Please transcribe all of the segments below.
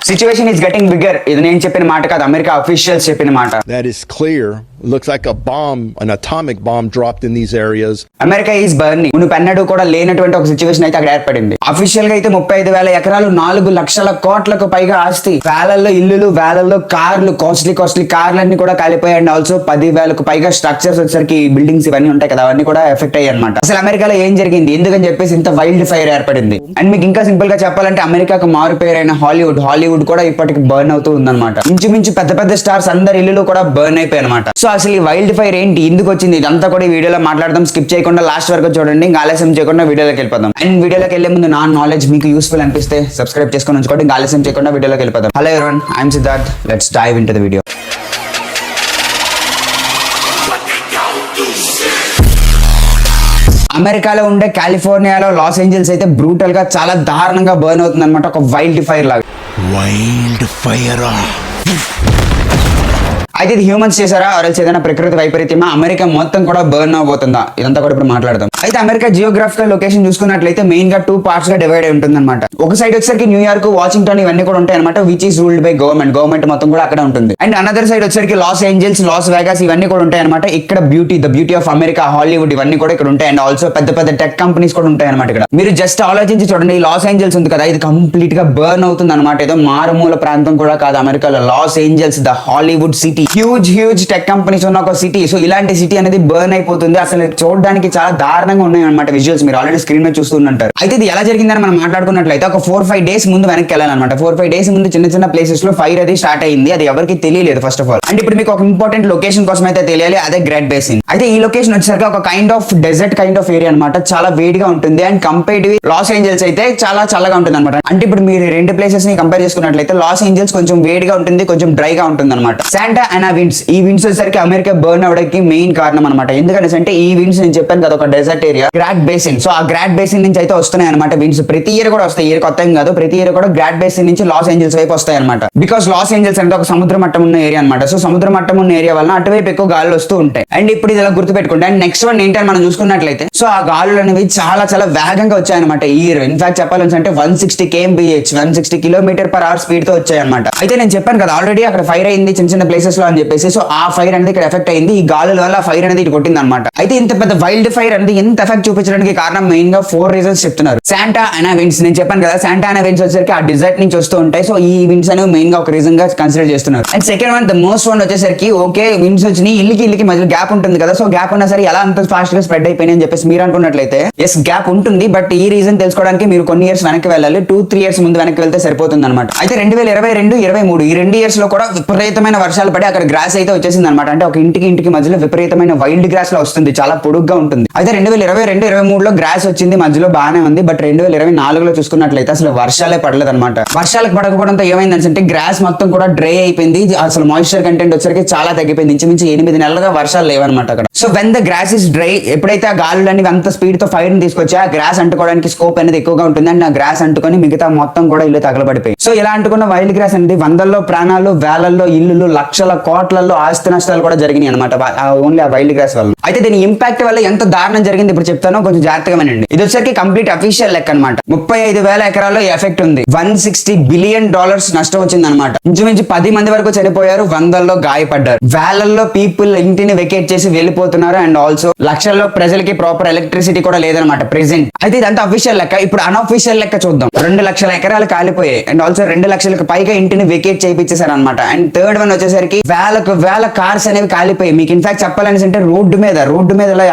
Situation is getting bigger. ఇది నేను చెప్పిన మాట కాదు, అమెరికా అఫీషియల్స్ చెప్పిన మాట. That is clear. It looks like a bomb, an atomic bomb dropped in these areas. America is burning. పెన్నడు కూడా లేనటువంటి ఒక సిచ్యువేషన్ అయితే అక్కడ ఏర్పడింది. అఫీషియల్ గా అయితే 35,000 ఎకరాలు 4 లక్షల కోట్లకు పైగా ఆస్తి, వేలల్లో ఇల్లులు, వేలల్లో కార్లు, కాస్ట్లీ కార్లన్నీ కూడా కాలిపోయాయి. అండ్ ఆల్సో 10,000కు పైగా స్ట్రక్చర్స్ వచ్చేసరికి బిల్డింగ్స్ ఇవన్నీ ఉంటాయి కదా, అవన్నీ కూడా ఎఫెక్ట్ అయ్యాయి అనమాట. అసలు అమెరికాలో ఏం జరిగింది, ఎందుకని చెప్పేసి ఇంత వైల్డ్ ఫైర్ ఏర్పడింది. అండ్ మీకు ఇంకా సింపుల్ గా చెప్పాలంటే అమెరికాకు మారు పేరైన హాలీవుడ్ కూడా ఇప్పటికి బర్న్ అవుతూ ఉందన్నమాట. ఇంచుమించు పెద్ద స్టార్స్ అందరి ఇల్లులు కూడా బర్న్ అయిపోయాయి అనమాట. సో అసలు ఈ వైల్డ్ ఫైర్ ఏంటి, ఎందుకు వచ్చింది, ఇదంతా కూడా ఈ వీడియోలో మాట్లాడదాం. స్కిప్ చేయకుండా లాస్ట్ వరకు చూడండి. ఇంకా ఆలస్యం చేయకుండా వీడియోలోకి వెళ్ళిపోదాం. అండ్ వీడియోలోకి వెళ్లే ముందు నా నాలెడ్జ్ మీకు యూస్ఫుల్ అనిపిస్తే సబ్స్క్రైబ్ చేసుకొని ఉంచుకోండి. ఇంకా ఆలస్యం చేయకుండా వీడియోలోకి వెళ్ళిపోదాం. Hello everyone, I'm Siddharth. Let's dive into the video. అమెరికాలో ఉండే కాలిఫోర్నియాలో లాస్ ఏంజల్స్ అయితే బ్రూటల్ గా చాలా దారుణంగా బర్న్ అవుతుంది అనమాట, ఒక వైల్డ్ ఫైర్ లాగా. అయితే ఇది హ్యూమన్స్ చేశారా, ఆర్ఎల్స్ ఏదైనా ప్రకృతి వైపరీత్యమా, అమెరికా మొత్తం కూడా బర్న్ అవబోతుందా, ఇదంతా కూడా ఇప్పుడు మాట్లాడదాం. అయితే అమెరికా జియోగ్రాఫికల్ లొకేషన్ చూసుకున్నట్లయితే మెయిన్ గా 2 పార్ట్స్ గా డివైడ్ అయి ఉంటుంది అనమాట. ఒక సైడ్ వచ్చేసరికి న్యూయార్క్, వాషింగ్టన్ ఇవన్నీ కూడా ఉంటాయి అనమాట, which is ruled by government మొత్తం కూడా అక్కడ ఉంటుంది. అండ్ అనదర్ సైడ్ వచ్చేసరికి లాస్ ఏంజల్స్, లాస్ వేగాస్ ఇవన్నీ కూడా ఉంటాయి అనమాట. ఇక్కడ the beauty of America, Hollywood ఇవన్నీ కూడా ఇక్కడ ఉంటాయి. అండ్ ఆల్సో పెద్ద టెక్ కంపెనీస్ కూడా ఉంటాయి అనమాట ఇక్కడ. మీరు జస్ట్ ఆలోచించి చూడండి, ఈ లాస్ ఏంజల్స్ ఉంది కదా, ఇది కంప్లీట్ గా బర్న్ అవుతుంది అనమాట. ఏదో మారుమూల ప్రాంతం కూడా కాదు అమెరికాలో. Los Angeles the Hollywood city, huge tech companies ఉన్న ఒక సిటీ. సో ఇలాంటి సిటీ అనేది బర్న్ అయిపోతుంది. అసలు చూడడానికి చాలా దారుణంగా ఉన్నాయి అనమాట విజువల్స్, మీరు ఆల్రెడీ స్క్రీన్ మీద చూస్తుంటారు. అయితే ఇది ఎలా జరిగిందని మనం మాట్లాడుకున్నట్లయితే ఒక 4-5 డేస్ ముందు వెనక్కి వెళ్ళాలన్నమాట. 4-5 డేస్ ముందు చిన్న ప్లేసెస్ లో ఫైర్ అది స్టార్ట్ అయింది. అది ఎవరికి తెలియలేదు ఫస్ట్ ఆఫ్ ఆల్. అండ్ ఇప్పుడు మీకు ఒక ఇంపార్టెంట్ లొకేషన్ కోసం అయితే తెలియాలి, అదే గ్రేట్ బేసిన్. అయితే ఈ లొకేషన్ వచ్చేసరికి ఒక kind of desert kind of area అనమాట. చాలా వేడిగా ఉంటుంది. అండ్ కంపేర్డ్ లాస్ ఏంజల్స్ అయితే చాలా చల్లగా ఉంటుంది అనమాట. అంటే ఇప్పుడు మీరు రెండు ప్లేసెస్ ని కంపేర్ చేసుకున్నట్లయితే లాస్ ఏంజల్స్ కొంచెం వేడిగా ఉంటుంది, కొంచెం డ్రైగా ఉంటుంది అనమాట. శాంటా అనా విండ్స్, ఈ విండ్స్ వచ్చేసరికి అమెరికా బర్న్ అవడానికి మెయిన్ కారణం అనమాట. ఎందుకంటే అంటే ఈ విండ్స్ నేను చెప్పాను కదా, ఒక డెజర్ట్ ఏరియా గ్రాట్ బేసిన్. సో ఆ గ్రాట్ బేసిన్ నుంచి అయితే వస్తున్నాయి అనమాట విండ్స్. ప్రతి ఇయర్ కూడా వస్తాయి, ఇయర్ కొత్త కాదు, ప్రతి ఇయర్ కూడా గ్రాట్ బేసిన్ నుంచి లాస్ ఏంజల్స్ వైపు వస్తాయి అనమాట. బికాస్ లాస్ ఏంజల్స్ అంటే ఒక సముద్ర మట్టం ఉన్న ఏరియా అనమాట. సో సముద్ర మట్టం ఉన్న ఏరియా వల్ల అటువైపు ఎక్కువ గాలులు వస్తూ ఉంటాయి. అండ్ ఇప్పుడు ఇది ఇలా గుర్తుపెట్టుకుంటే, అండ్ నెక్స్ట్ వన్ ఏంటని మనం చూసుకున్నట్లయితే, సో ఆ గాలులు అనేవి చాలా వేగంగా వచ్చాయన్నమాట ఈ ఇయర్. ఇన్ఫాక్ట్ చెప్పాలంటే 160 kmph 160 km/h స్పీడ్ తో వచ్చాయన్నమాట. అయితే నేను చెప్పాను కదా ఆల్రెడీ అక్కడ ఫైర్ అయింది చిన్న ప్లేసెస్ లో అని చెప్పేసి. సో ఆ ఫైర్ అనేది ఇక్కడ ఎఫెక్ట్ అయింది, ఈ గాలుల వల్ల ఫైర్ అనేది ఇటు కొట్టింది అనమాట. అయితే ఇంత పెద్ద వైల్డ్ ఫైర్ అనేది ఎంత ఎఫెక్ట్ చూపించడానికి కారణం మెయిన్ గా 4 రీజన్స్ చెప్తున్నారు. శాంటా అనా విండ్స్, నేను చెప్పాను కదా శాంటా అనా విండ్స్ వచ్చేసరికి ఆ డిజర్ట్ నుంచి వస్తూ ఉంటాయి. సో ఈ విండ్స్ అనేవి మెయిన్ గా ఒక రీజన్ గా కన్సిడర్ చేస్తున్నారు. And second one, the most one వచ్చేసరికి ఓకే విండ్స్ వచ్చినాయి, ఇల్లుకి మధ్య గ్యాప్ ఉంటుంది కదా. సో గ్యాప్ ఉన్నా సరే ఎలా అంత ఫాస్ట్ గా స్ప్రెడ్ అయిపోయినాయి అని చెప్పేసి మీరు అనుకున్నట్లయితే ఎస్ గ్యాప్ ఉంటుంది. బట్ ఈ రీజన్ తెలుసుకోవడానికి మీరు కొన్ని ఇయర్స్ వెనక్కి వెళ్ళాలి, 2-3 ఇయర్స్ ముందు వెనక్కి వెళ్తే సరిపోతుంది అనమాట. అయితే 2022-23 ఈ 2 ఇయర్స్ లో కూడా విపరీతమైన వర్షాలు పడి అక్కడ గ్రాస్ అయితే వచ్చేసింది అనమాట. అంటే ఒక ఇంటికి మధ్యలో విపరీతమైన వైల్డ్ గ్రాస్ లో వస్తుంది, చాలా పొడుగ్గా ఉంటుంది. అయితే 2022-23లో గ్రాస్ వచ్చింది, మధ్యలో బాగానే ఉంది. బట్ 2024లో చూసుకున్నట్లయితే అసలు వర్షాలే పడలేదు అనమాట. వర్షాలకు పడకపోవడంతో ఏమైందంటే గ్రాస్ మొత్తం కూడా డ్రై అయిపోయింది. అసలు మాయిశ్చర్ కంటెంట్ వచ్చరికి చాలా తగ్గిపోయింది. ఇంచుమించు 8 నెలలుగా వర్షాలు లేవన్నమాట అక్కడ. So when the grass is dry, ఎప్పుడైతే ఆ గాలులు అనేవి అంత స్పీడ్ తో ఫైర్ ని తీసుకొచ్చి ఆ గ్రాస్ అంటుకోవడానికి స్కోప్ అనేది ఎక్కువగా ఉంటుంది. అండ్ ఆ గ్రాస్ అంటుకొని మిగతా మొత్తం కూడా ఇల్లు తగలబడిపోయి. సో ఇలా అంటుకున్న వైల్డ్ గ్రాస్ అనేది వందల్లో ప్రాణాలు, వేలల్లో ఇల్లులు, లక్షల కోట్లలో ఆస్తి నష్టాలు కూడా జరిగినాయి అనమాట ఓన్లీ ఆ వైల్డ్ గ్రాస్ వల్ల. అయితే దీని ఇంపాక్ట్ వల్ల ఎంత దారుణం జరిగింది ఇప్పుడు చెప్తాను, కొంచెం జాగ్రత్తగా వినండి. ఇది వచ్చరికి కంప్లీట్ అఫీషియల్ లెక్క అనమాట. 35,000 ఎకరాల్లో ఎఫెక్ట్ ఉంది. $160 బిలియన్ నష్టం వచ్చింది అనమాట. ఇంచుమించు 10 మంది వరకు చనిపోయారు, వందల్లో గాయపడ్డారు, వేలల్లో పీపుల్ ఇంటిని వెకేట్ చేసి వెళ్ళిపోతున్నారు. అండ్ ఆల్సో లక్షల్లో ప్రజలకి ప్రాపర్ ఎలక్ట్రిసిటీ కూడా లేదనమాట ప్రెసెంట్. అయితే ఇదంతా అఫీషియల్ లెక్క. ఇప్పుడు అన్అఫీషియల్ లెక్క చూద్దాం. 2 లక్షల ఎకరాలు కాలిపోయాయి. అండ్ ఆల్సో 2 లక్షలకు పైగా ఇంటిని వెకేట్ చేయించేశారు అనమాట. అండ్ థర్డ్ వన్ వచ్చేసరికి వేల కార్స్ అనేవి కాలిపోయి. మీకు ఇన్ఫాక్ట్ చెప్పాలని అంటే రోడ్డు మీద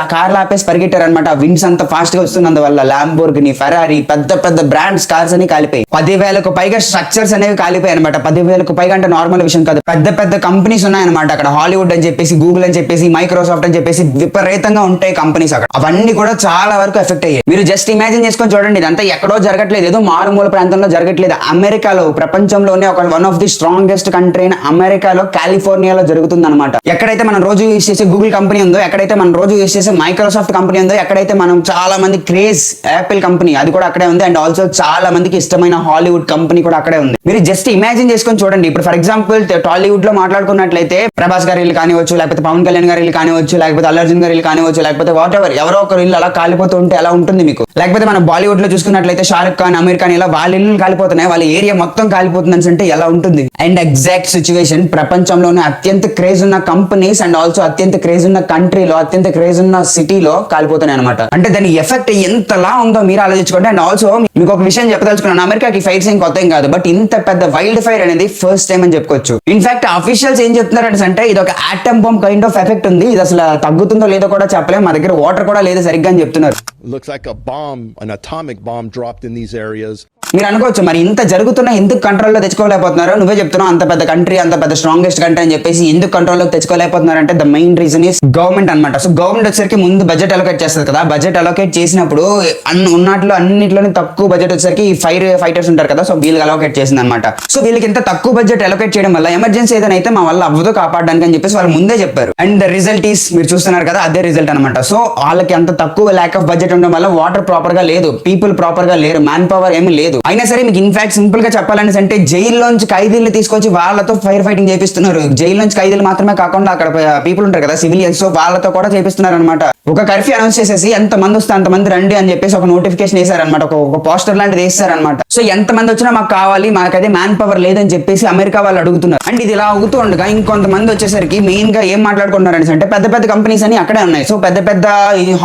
ఆ కార్లు ఆపేసి పరిగెట్టారు అనమాట. విండ్స్ అంత ఫాస్ట్ గా వస్తున్నందువల్ల ల్యాంబోర్గిని, ఫెరారీ పెద్ద బ్రాండ్స్ కార్స్ అని కాలిపోయి. 10,000కు పైగా స్ట్రక్చర్స్ అనేవి కాలిపోయి అనమాట. 10,000కు పైగా అంటే నార్మల్ విషయం కాదు. పెద్ద కంపెనీస్ ఉన్నాయన్నమాట అక్కడ. హాలీవుడ్ అని చెప్పేసి, గూగుల్ అని చెప్పేసి, మైక్రోసాఫ్ట్ అని చెప్పేసి విపరీతంగా ఉంటాయి కంపెనీస్ అక్కడ. అవన్నీ కూడా చాలా వరకు ఎఫెక్ట్ అయ్యాయి. మీరు జస్ట్ ఇమాజిన్ చేసుకొని చూడండి, ఇదంతా ఎక్కడో జరగట్లేదు, ఏదో మారుమూల ప్రాంతంలో జరగట్లేదు. అమెరికాలో, ప్రపంచంలోనే one of the strongest country అయిన అమెరికాలో, కాలిఫోర్నియా కాలిఫోర్నియాలో జరుగుతుంది అనమాట. ఎక్కడైతే మనం రోజు యూజ్ చేసే గూగుల్ కంపెనీ ఉందో, ఎక్కడైతే మనం రోజు యూజ్ చేసే మైక్రోసాఫ్ట్ కంపెనీ ఉందో, ఎక్కడైతే మనం చాలా మంది క్రేజ్ యాపిల్ కంపెనీ అది కూడా అక్కడే ఉంది. అండ్ ఆల్సో చాలా మందికి ఇష్టమైన హాలీవుడ్ కంపెనీ కూడా అక్కడే ఉంది. మీరు జస్ట్ ఇమాజిన్ చేసుకొని చూడండి. ఇప్పుడు ఫర్ ఎగ్జాంపుల్ టాలీవుడ్ లో మాట్లాడుకున్నట్లయితే ప్రభాస్ గారి ఇల్లు కానివచ్చు, లేకపోతే పవన్ కళ్యాణ్ గారి ఇల్లు కానివచ్చు, లేకపోతే అల్లు అర్జున్ గారి ఇల్లు కానివచ్చు, లేకపోతే వాట్ ఎవర్ ఎవరో ఒకరు ఇల్లు అలా కాలిపోతూ ఉంటే ఎలా ఉంటుంది మీకు. లేకపోతే మన బాలీవుడ్ లో చూసుకున్నట్లయితే షారుఖ్ ఖాన్, అమీర్ ఖాన్ ఇలా వాళ్ళ ఇల్లు కాలిపోతున్నాయి, వాళ్ళ ఏరియా మొత్తం కాలిపోతుంది అంటే ఎలా ఉంటుంది. అండ్ ఎగ్జాక్ట్ సిచ్యువేషన్ ప్రపంచంలోనే అత్యంత క్రేజ్ ఉన్న కంపెనీస్ అండ్ ఆల్సో అత్యంత క్రేజ్ ఉన్న కంట్రీలో, అత్యంత క్రేజ్ ఉన్న సిటీలో కాలిపోతున్నాయి అనమాట. అంటే దాని ఎఫెక్ట్ ఎంతలా ఉందో మీరు ఆలోచించుకోండి. అండ్ ఆల్సో మీకు ఒక విషయం చెప్పదలుచుకున్నాను, అమెరికాకి ఫైర్స్ ఏం కొత్త ఏం కాదు, బట్ ఇంత పెద్ద వైల్డ్ ఫైర్ అనేది ఫస్ట్ టైం అని చెప్పుకోవచ్చు. ఇన్ఫాక్ట్ అఫీషియల్స్ ఏం చెప్తున్నారు అంటే ఇది ఒక atom bomb kind of effect ఉంది, ఇది అసలు తగ్గుతుందో లేదో కూడా చెప్పలేము, మా దగ్గర వాటర్ కూడా లేదు సరిగ్గా అని చెప్తున్నారు. Looks like a bomb, an atomic bomb dropped in these areas. మీరు అనుకోవచ్చు మరి ఇంత జరుగుతున్నా ఎందుకు కంట్రోల్లో తెచ్చుకోలేకపోతున్నారు, నువ్వే చెప్తున్నావు అంత పెద్ద కంట్రీ, అంత పెద్ద స్ట్రాంగెస్ట్ కంట్రీ అని చెప్పేసి ఎందుకు కంట్రోల్లోకి తెచ్చుకోలేకపోతున్నారు అంటే the main reason is government అనమాట. సో గవర్నమెంట్ వచ్చేసరికి ముందు బడ్జెట్ అలొకేట్ చేస్తుంది కదా, బడ్జెట్ అలొకేట్ చేసినప్పుడు ఉన్నట్లో అన్నింటిలోనే తక్కువ బడ్జెట్ వచ్చేసరికి ఈ ఫైటర్స్ ఉంటారు కదా, సో వీళ్ళకి అలొకేట్ చేసింది అనమాట. సో వీళ్ళకి ఇంత తక్కువ బడ్జెట్ అలొకేట్ చేయడం వల్ల ఎమర్జెన్సీ ఏదైనా అయితే మా వల్ల అవ్వదు కాపాడడానికి అని చెప్పేసి వాళ్ళు ముందే చెప్పారు. అండ్ ద రిజల్ట్ ఈస్ మీరు చూస్తున్నారు కదా, అదే రిజల్ట్ అనమాట. సో వాళ్ళకి అంత తక్కువ ల్యాక్ ఆఫ్ బడ్జెట్ ఉండడం వల్ల వాటర్ ప్రాపర్ గా లేదు, పీపుల్ ప్రాపర్ గా లేరు, మ్యాన్ పవర్ ఏమీ లేదు. అయినా సరే మీకు ఇన్ఫాక్ట్ సింపుల్ గా చెప్పాలని అంటే జైల్లోంచి ఖైదీలు తీసుకొచ్చి వాళ్ళతో ఫైర్ ఫైటింగ్ చేపిస్తున్నారు. జైల్లోంచి ఖైదీలు మాత్రమే కాకుండా అక్కడ పీపుల్ ఉంటారు కదా సివిలియన్స్, సో వాళ్ళతో కూడా చేపిస్తున్నారు అనమాట. ఒక కర్ఫ్యూ అనౌన్స్ చేసేసి ఎంత మంది వస్తే అంత మంది రండి అని చెప్పేసి ఒక నోటిఫికేషన్ వేసారనమాట, ఒక పోస్టర్ లాంటిది వేసారనమాట. సో ఎంత మంది వచ్చినా మాకు కావాలి, మాకైతే మ్యాన్ పవర్ లేదని చెప్పేసి అమెరికా వాళ్ళు అడుగుతున్నారు. అండ్ ఇది ఇలా అవుతూ ఉండగా ఇంకొంతమంది వచ్చేసరికి మెయిన్ గా ఏం మాట్లాడుకుంటున్నారు అంటే పెద్ద పెద్ద కంపెనీస్ అని అక్కడే ఉన్నాయి, సో పెద్ద పెద్ద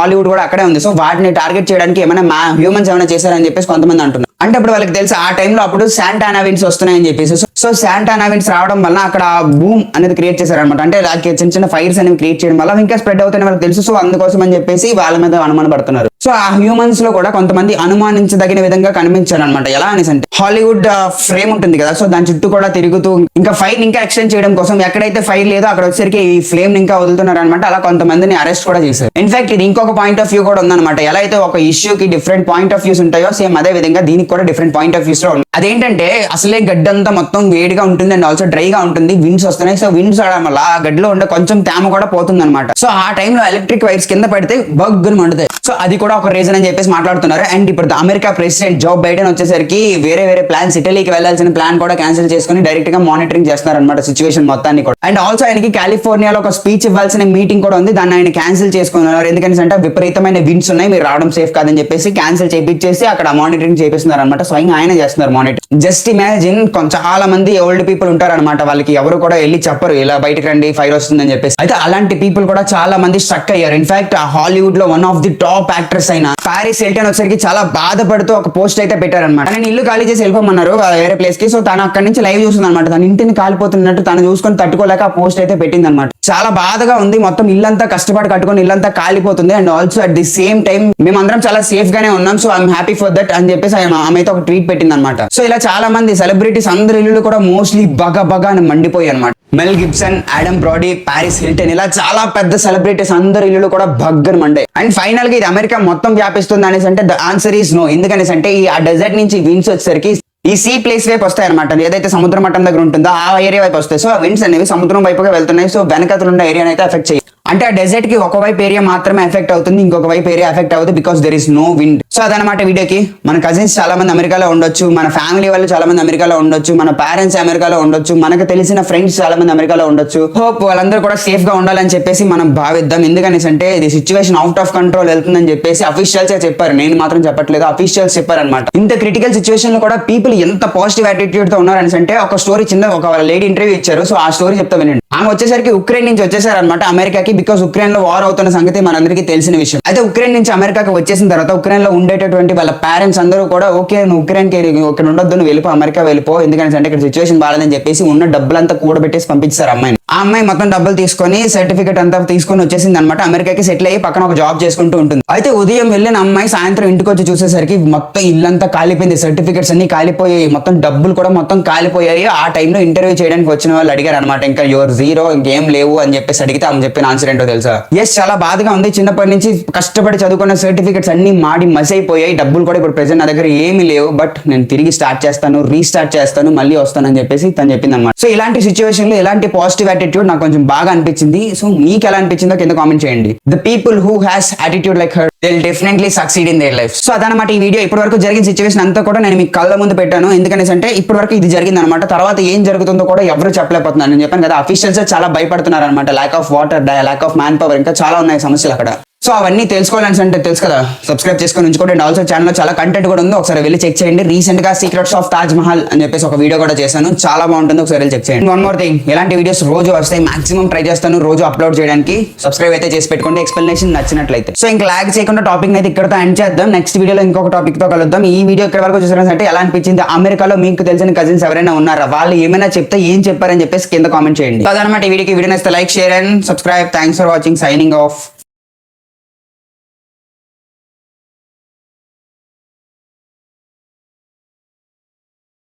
హాలీవుడ్ కూడా అక్కడే ఉంది, సో వాటిని టార్గెట్ చేయడానికి ఏమైనా హ్యూమన్స్ ఏమైనా చేశారని చెప్పేసి కొంతమంది అంటున్నారు. అంటే అప్పుడు వాళ్ళకి తెలుసు ఆ టైంలో అప్పుడు శాంటానా విండ్స్ వస్తున్నాయని చెప్పేసి, సో శాంటానా విండ్స్ రావడం వల్ల అక్కడ బూమ్ అనేది క్రియేట్ చేశారనమాట. అంటే చిన్న చిన్న ఫైర్స్ అనేవి క్రియేట్ చేయడం వల్ల ఇంకా స్ప్రెడ్ అవుతాయని వాళ్ళకి తెలుసు, సో అందుకోసం అని చెప్పేసి వాళ్ళ మీద అనుమాన పడుతున్నారు. సో ఆ హ్యూమన్స్ లో కూడా కొంతమంది అనుమానించదగిన విధంగా కనిపించారు అనమాట. ఎలా అనేసి అంటే హాలీవుడ్ ఫ్రేమ్ ఉంటుంది కదా, సో దాని చుట్టూ కూడా తిరుగుతూ ఇంకా ఫైర్ ఇంకా ఎక్స్టెండ్ చేయడం కోసం ఎక్కడైతే ఫైర్ లేదో అక్కడ వచ్చేసరికి ఈ ఫ్లేమ్ ఇంకా వదులుతున్నారు అనమాట. అలా కొంతమందిని అరెస్ట్ కూడా చేశారు. ఇన్ఫాక్ట్ ఇది ఇంకొక పాయింట్ ఆఫ్ వ్యూ కూడా ఉందన్నమాట. ఎలా అయితే ఒక ఇష్యూకి డిఫరెంట్ పాయింట్ ఆఫ్ వ్యూస్ ఉంటాయో సేమ్ అదే విధంగా దీనికి కూడా డిఫరెంట్ పాయింట్ ఆఫ్ వ్యూస్ లో ఉంది. అదేంటంటే అసలే గడ్డంతా మొత్తం వేడిగా ఉంటుంది అండ్ ఆల్సో డ్రైగా ఉంటుంది, విండ్స్ వస్తున్నాయి. సో విండ్స్ రావడం వల్ల ఆ గడ్డలో ఉండే కొంచెం తేమ కూడా పోతుంది అనమాట. సో ఆ టైంలో ఎలక్ట్రిక్ వైర్స్ కింద పడితే బగ్గుని మండుతాయి. సో అది కూడా ఒక రీజన్ అని చెప్పేసి మాట్లాడుతున్నారు. అండ్ ఇప్పుడు అమెరికా ప్రెసిడెంట్ జో బైడెన్ వచ్చేసరికి వేరే ప్లాన్స్, ఇటలీకి వెళ్లాల్సిన ప్లాన్ కూడా క్యాన్సిల్ చేసుకుని డైరెక్ట్ గా మానిటరింగ్ చేస్తున్నారు అనమాట సిచువేషన్ మొత్తాన్ని కూడా. అండ్ ఆల్సో ఆయనకి కాలిఫోర్నియాలో ఒక స్పీచ్ ఇవ్వాల్సిన మీటింగ్ కూడా ఉంది, దాన్ని ఆయన క్యాన్సిల్ చేసుకున్నారు. ఎందుకంటే విపరీతమైన విండ్స్ ఉన్నాయి, మీరు రావడం సేఫ్ కాదని చెప్పేసి క్యాన్సిల్ చేపించేసి అక్కడ మానిటరింగ్ చేపిస్తున్నారు అనమాట. స్వయంగా ఆయన చేస్తున్నారు మానిటరింగ్. జస్ట్ ఇమాజిన్ చాలా మంది ఓల్డ్ పీపుల్ ఉంటారు అనమాట, వాళ్ళకి ఎవరు కూడా వెళ్ళి చెప్పరు ఇలా బయటకు రండి ఫైర్ వస్తుందని చెప్పేసి. అయితే అలాంటి పీపుల్ కూడా చాలా మంది స్ట్రక్ అయ్యారు. ఇన్ఫాక్ట్ ఆ హాలీవుడ్ లో one of the top actress అయిన పారిస్ హిల్టన్ వచ్చరికి చాలా బాధపడుతూ ఒక పోస్ట్ అయితే పెట్టారనమాట. నేను ఇల్లు ఖాళీ చేసి వెళ్ళిపోమన్నారు వేరే ప్లేస్ కి. సో తను అక్కడి నుంచి లైవ్ చూస్తుంది అనమాట, తన ఇంటిని కాలిపోతున్నట్టు తను చూసుకొని తట్టుకోలేక ఆ పోస్ట్ అయితే పెట్టింది అనమాట. చాలా బాధగా ఉంది, మొత్తం ఇల్లంతా కష్టపడి కట్టుకొని ఇల్లంతా కాలిపోతుంది. And also at the same time మేమందరం చాలా సేఫ్ గానే ఉన్నాం, so I'm happy for that అని చెప్పేసి ఆమె అయితే ఒక ట్వీట్ పెట్టింది అనమాట. సో ఇలా చాలా మంది సెలబ్రిటీస్ అందరి ఇల్లు కూడా మోస్ట్లీ బగా అని మండిపోయాయి అనమాట. మెల్ Gibson, Adam Brady, Paris Hilton ఇలా చాలా పెద్ద సెలబ్రిటీస్ అందరి ఇల్లు కూడా బగ్గని మండాయి. అండ్ ఫైనల్ గా ఇది అమెరికా మొత్తం వ్యాపిస్తుంది అనేసి అంటే ద ఆన్సర్ ఈస్ నో. ఎందుకనేసి అంటే ఈ ఆ డెజర్ట్ నుంచి విండ్స్ వచ్చేసరికి ఈ సీ ప్లేస్ వైపు వస్తాయి అనమాట, ఏదైతే సముద్ర మట్టం దగ్గర ఉంటుందో ఆ ఏరియా వైపు వస్తాయి. సో ఆ విండ్స్ అనేవి సముద్రం వైపుగా వెళ్తున్నాయి. సో వెనకతలు ఉన్న ఏరియాని అయితే ఎఫెక్ట్ చేయాలి. అంటే ఆ డెజర్ట్ కి ఒకవైపు ఏరియా మాత్రమే ఎఫెక్ట్ అవుతుంది, ఇంకొక వైపు ఏరియా ఎఫెక్ట్ అవుతుంది because there is no wind. So అదనమాట వీడియోకి. మన కజిన్స్ చాలా మంది అమెరికాలో ఉండొచ్చు, మన ఫ్యామిలీ వాళ్ళు చాలా మంది అమెరికాలో ఉండొచ్చు, మన పేరెంట్స్ అమెరికాలో ఉండొచ్చు, మనకు తెలిసిన ఫ్రెండ్స్ చాలా మంది అమెరికాలో ఉండొచ్చు. హోప్ వాళ్ళందరూ కూడా సేఫ్ గా ఉండాలని చెప్పేసి మనం భావిద్దాం. ఎందుకనేసి అంటే ఇది సిచ్యువేషన్ అవుట్ ఆఫ్ కంట్రోల్ వెళ్తుందని చెప్పేసి అఫీషియల్స్ చెప్పారు, నేను మాత్రం చెప్పట్లేదు, అఫీషియల్స్ చెప్పారనమాట. ఇంత క్రిటికల్ సిచ్యువేషన్ లో కూడా పీపుల్ ఎంత పాజిటివ్ యాటిట్యూడ్ తో ఉన్నారని అంటే ఒక స్టోరీ చిన్న ఒక లేడీ ఇంటర్వ్యూ ఇచ్చారు. సో ఆ స్టోరీ చెప్తా వినండి. ఆమె వచ్చేసరికి ఉక్రెయిన్ నుంచి వచ్చేసారనమాట అమెరికాకి, బికాస్ ఉక్రెయిన్ లో వార్ అవుతున్న సంగతి మనందరికీ తెలిసిన విషయం. అయితే ఉక్రెయిన్ నుంచి అమెరికాకి వచ్చేసిన తర్వాత ఉక్రెయిన్ లో ఉండేటటువంటి వాళ్ళ పేరెంట్స్ అందరూ కూడా ఓకే నువ్వు ఉక్రెయిన్ కి ఇక్కడ ఉండొద్దు, నువ్వు వెళ్ళిపో, అమెరికా వెళ్ళిపో, ఎందుకంటే అంటే ఇక్కడ సిచ్యువేషన్ బాగాలేదని చెప్పేసి ఉన్న డబ్బులంతా కూడబెట్టేసి పంపించారు అమ్మాయిని. ఆ అమ్మాయి మొత్తం డబ్బులు తీసుకొని సర్టిఫికేట్ అంతా తీసుకొని వచ్చేసింది అనమాట. అమెరికాకి సెటిల్ అయ్యి పక్కన ఒక జాబ్ చేసుకుంటూ ఉంటుంది. అయితే ఉదయం వెళ్ళిన అమ్మాయి సాయంత్రం ఇంటికి వచ్చి చూసేసరికి మొత్తం ఇల్లంతా కాలిపోయింది, సర్టిఫికేట్స్ అన్ని కాలిపోయాయి, మొత్తం డబ్బులు కూడా మొత్తం కాలిపోయాయి. ఆ టైంలో ఇంటర్వ్యూ చేయడానికి వచ్చిన వాళ్ళు అడిగారు అనమాట, ఇంకా యువర్ జీరో, ఇంకేం లేవు అని చెప్పేసి అడిగితే ఆమె చెప్పిన ఆన్సర్ ఏంటో తెలుసా? ఎస్, చాలా బాధగా ఉంది, చిన్నప్పటి నుంచి కష్టపడి చదువుకున్న సర్టిఫికేట్స్ అన్ని మాడి మస్ అయిపోయాయి, డబ్బులు కూడా ఇప్పుడు ప్రెసెంట్ నా దగ్గర ఏమీ లేవు, బట్ నేను తిరిగి స్టార్ట్ చేస్తాను, రీస్టార్ట్ చేస్తాను, మళ్ళీ వస్తాను అని చెప్పేసి తను చెప్పింది అనమాట. సో ఇలాంటి సిచ్యువేషన్ లో ఎలాంటి పాజిటివ్ యాటిట్యూడ్ నాకు కొంచెం బాగా అనిపించింది. సో మీకు ఎలా అనిపించిందో కింద కామెంట్ చేయండి. The people who has attitude like her they will definitely succeed in their life. So అదనమాట ఈ వీడియో. ఇప్పటి వరకు జరిగిన సిచువేషన్ అంతా కూడా నేను మీకు కళ్ళ ముందు పెట్టాను. ఎందుకనేసి అంటే ఇప్పటి వరకు ఇది జరిగింది అనమాట. తర్వాత ఏం జరుగుతుందో కూడా ఎవరు చెప్పలేకపోతున్నారు. నేను చెప్పాను కదా, అఫీషియల్స్ చాలా భయపడుతున్నారు అనమాట. Lack of water, lack of man power, ఇంకా చాలా ఉన్నాయి సమస్యలు అక్కడ. సో అవన్నీ తెలుసుకోవాలని అంటే తెలుసు కదా, సబ్స్క్రైబ్ చేసుకొని ఉంచుకోండి. అండ్ ఆల్సో ఛానల్లో చాలా కంటెంట్ కూడా ఉంది, ఒకసారి వెళ్ళి చెక్ చేయండి. రీసెంట్ గా సీక్రెట్స్ ఆఫ్ తాజ్ మహల్ అని చెప్పేసి ఒక వీడియో కూడా చేశాను, చాలా బాగుంటుంది, ఒకసారి వెళ్ళి చెక్ చేయండి. వన్ మోర్ థింగ్, ఇలాంటి వీడియోస్ రోజు వస్తాయి, మాక్సిమం ట్రై చేస్తాను రోజు అప్లోడ్ చేయడానికి. సబ్స్క్రైబ్ అయితే చేసి పెట్టుకోండి, ఎక్స్ప్లెనేషన్ నచ్చినట్లయితే. సో ఇంకా లాగ్ చేయకుండా టాపిక్ అయితే ఇక్కడతో ఎండ్ చేద్దాం. నెక్స్ట్ వీడియోలో ఇంకొక టాపిక్ తో కలుద్దాం. ఈ వీడియో ఇక్కడ వరకు చూసారంటే ఎలా అనిపించింది? అమెరికాలో మీకు తెలిసిన కజిన్స్ ఎవరైనా ఉన్నారా? వాళ్ళు ఏమైనా చెప్తే ఏం చెప్పారని చెప్పేసి కింద కామెంట్ చేయండి. అదనమాట ఈ వీడియోకి. వీడియో నచ్చితే like, share and subscribe. Thanks for watching. Signing off.